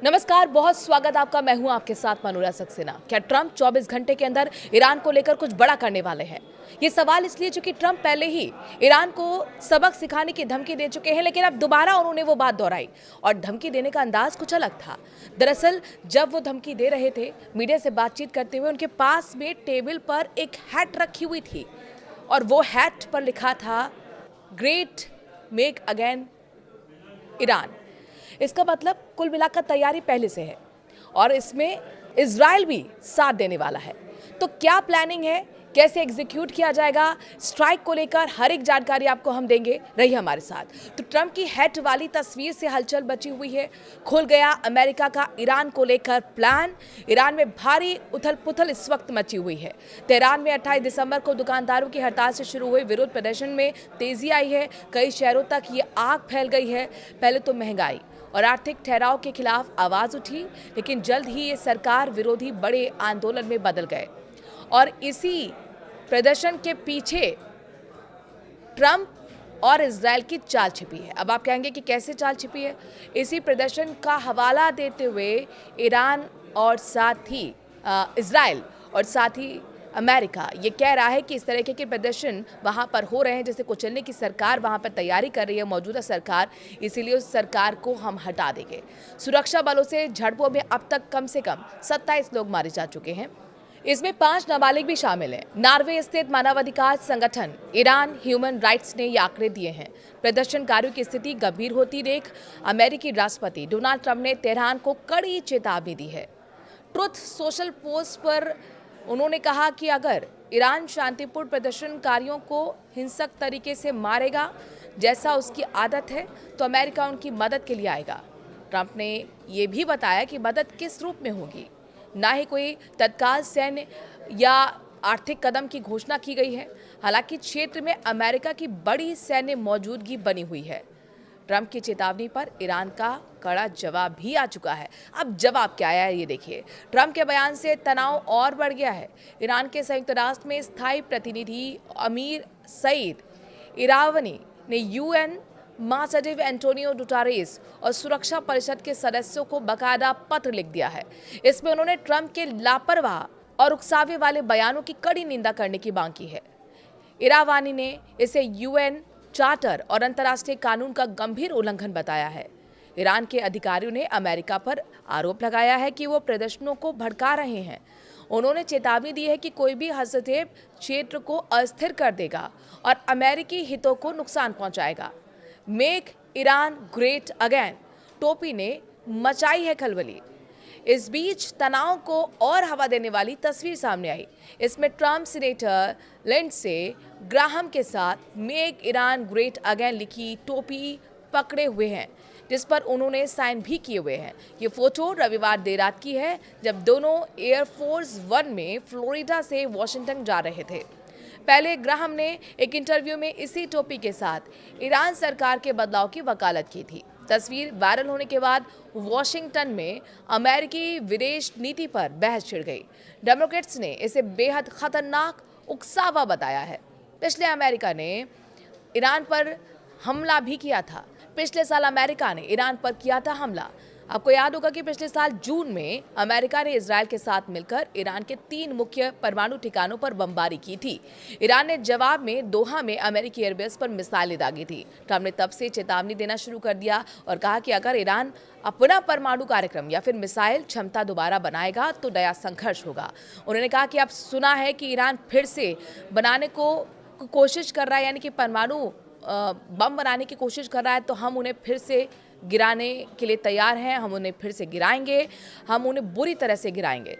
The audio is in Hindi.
नमस्कार, बहुत स्वागत आपका। मैं हूं आपके साथ मनोरा सक्सेना। क्या ट्रंप 24 घंटे के अंदर ईरान को लेकर कुछ बड़ा करने वाले हैं? ये सवाल इसलिए क्योंकि ट्रंप पहले ही ईरान को सबक सिखाने की धमकी दे चुके हैं, लेकिन अब दोबारा उन्होंने वो बात दोहराई और धमकी देने का अंदाज कुछ अलग था। दरअसल जब वो धमकी दे रहे थे, मीडिया से बातचीत करते हुए उनके पास में टेबल पर एक हैट रखी हुई थी और वो हैट पर लिखा था ग्रेट मेक अगेन ईरान। इसका मतलब कुल मिलाकर तैयारी पहले से है और इसमें इजराइल भी साथ देने वाला है। तो क्या प्लानिंग है, कैसे एग्जीक्यूट किया जाएगा, स्ट्राइक को लेकर हर एक जानकारी आपको हम देंगे। रहिए हमारे साथ। तो ट्रंप की हैट वाली तस्वीर से हलचल मची हुई है। खुल गया अमेरिका का ईरान को लेकर प्लान। ईरान में भारी उथल पुथल इस वक्त मची हुई है। तेहरान में 28 दिसंबर को दुकानदारों की हड़ताल से शुरू हुए विरोध प्रदर्शन में तेजी आई है। कई शहरों तक ये आग फैल गई है। पहले तो महंगाई और आर्थिक ठहराव के खिलाफ आवाज उठी, लेकिन जल्द ही ये सरकार विरोधी बड़े आंदोलन में बदल गए और इसी प्रदर्शन के पीछे ट्रंप और इजराइल की चाल छिपी है। अब आप कहेंगे कि कैसे चाल छिपी है? इसी प्रदर्शन का हवाला देते हुए ईरान और साथ ही इजराइल और साथ ही अमेरिका ये कह रहा है कि इस तरीके के प्रदर्शन वहां पर हो रहे हैं जैसे कुचलने की सरकार वहां पर तैयारी कर रही है मौजूदा सरकार, इसीलिए उस सरकार को हम हटा देंगे। सुरक्षा बलों से झड़पों में अब तक कम से कम 27 लोग मारे जा चुके हैं। इसमें 5 नाबालिग भी शामिल हैं। नॉर्वे स्थित मानवाधिकार संगठन ईरान ह्यूमन राइट्स ने ये आंकड़े दिए हैं। प्रदर्शनकारियों की स्थिति गंभीर होती देख अमेरिकी राष्ट्रपति डोनाल्ड ट्रंप ने तेहरान को कड़ी चेतावनी दी है। ट्रुथ सोशल पोस्ट पर उन्होंने कहा कि अगर ईरान शांतिपूर्ण प्रदर्शनकारियों को हिंसक तरीके से मारेगा जैसा उसकी आदत है, तो अमेरिका उनकी मदद के लिए आएगा। ट्रंप ने ये भी बताया कि मदद किस रूप में होगी। ना ही कोई तत्काल सैन्य या आर्थिक कदम की घोषणा की गई है। हालांकि क्षेत्र में अमेरिका की बड़ी सैन्य मौजूदगी बनी हुई है। ट्रंप की चेतावनी पर ईरान का कड़ा जवाब भी आ चुका है। अब जवाब क्या आया है ये देखिए। ट्रंप के बयान से तनाव और बढ़ गया है। ईरान के संयुक्त राष्ट्र में स्थायी प्रतिनिधि अमीर सईद इरावनी ने यूएन महासचिव एंटोनियो गुटेरेस और सुरक्षा परिषद के सदस्यों को बकायदा पत्र लिख दिया है। इसमें उन्होंने ट्रंप के लापरवाह और उकसावे वाले बयानों की कड़ी निंदा करने की मांग की है। इरावानी ने इसे यूएन चार्टर और अंतर्राष्ट्रीय कानून का गंभीर उल्लंघन बताया है। ईरान के अधिकारियों ने अमेरिका पर आरोप लगाया है कि वो प्रदर्शनों को भड़का रहे हैं। उन्होंने चेतावनी दी है कि कोई भी हस्तक्षेप क्षेत्र को अस्थिर कर देगा और अमेरिकी हितों को नुकसान पहुंचाएगा। मेक ईरान ग्रेट अगेन टोपी ने मचाई है खलबली। इस बीच तनाव को और हवा देने वाली तस्वीर सामने आई। इसमें ट्रंप सीनेटर लिंडसे ग्राहम के साथ मेक ईरान ग्रेट अगेन लिखी टोपी पकड़े हुए हैं, जिस पर उन्होंने साइन भी किए हुए हैं। ये फोटो रविवार देर रात की है, जब दोनों एयरफोर्स 1 में फ्लोरिडा से वॉशिंगटन जा रहे थे। पहले ग्राहम ने एक इंटरव्यू में इसी टोपी के साथ ईरान सरकार के बदलाव की वकालत की थी। तस्वीर वायरल होने के बाद वॉशिंगटन में अमेरिकी विदेश नीति पर बहस छिड़ गई। डेमोक्रेट्स ने इसे बेहद खतरनाक उकसावा बताया है। पिछले अमेरिका ने ईरान पर हमला भी किया था। पिछले साल अमेरिका ने ईरान पर किया था हमला। आपको याद होगा कि पिछले साल जून में अमेरिका ने इजराइल के साथ मिलकर ईरान के 3 मुख्य परमाणु ठिकानों पर बमबारी की थी। ईरान ने जवाब में दोहा में अमेरिकी एयरबेस पर मिसाइलें दागी थी। ट्रंप ने तब से चेतावनी देना शुरू कर दिया और कहा कि अगर ईरान अपना परमाणु कार्यक्रम या फिर मिसाइल क्षमता दोबारा बनाएगा तो नया संघर्ष होगा। उन्होंने कहा कि अब सुना है कि ईरान फिर से बनाने को कोशिश कर रहा है, यानी कि परमाणु बम बनाने की कोशिश कर रहा है, तो हम उन्हें फिर से गिराने के लिए तैयार हैं। हम उन्हें फिर से गिराएंगे, हम उन्हें बुरी तरह से गिराएंगे।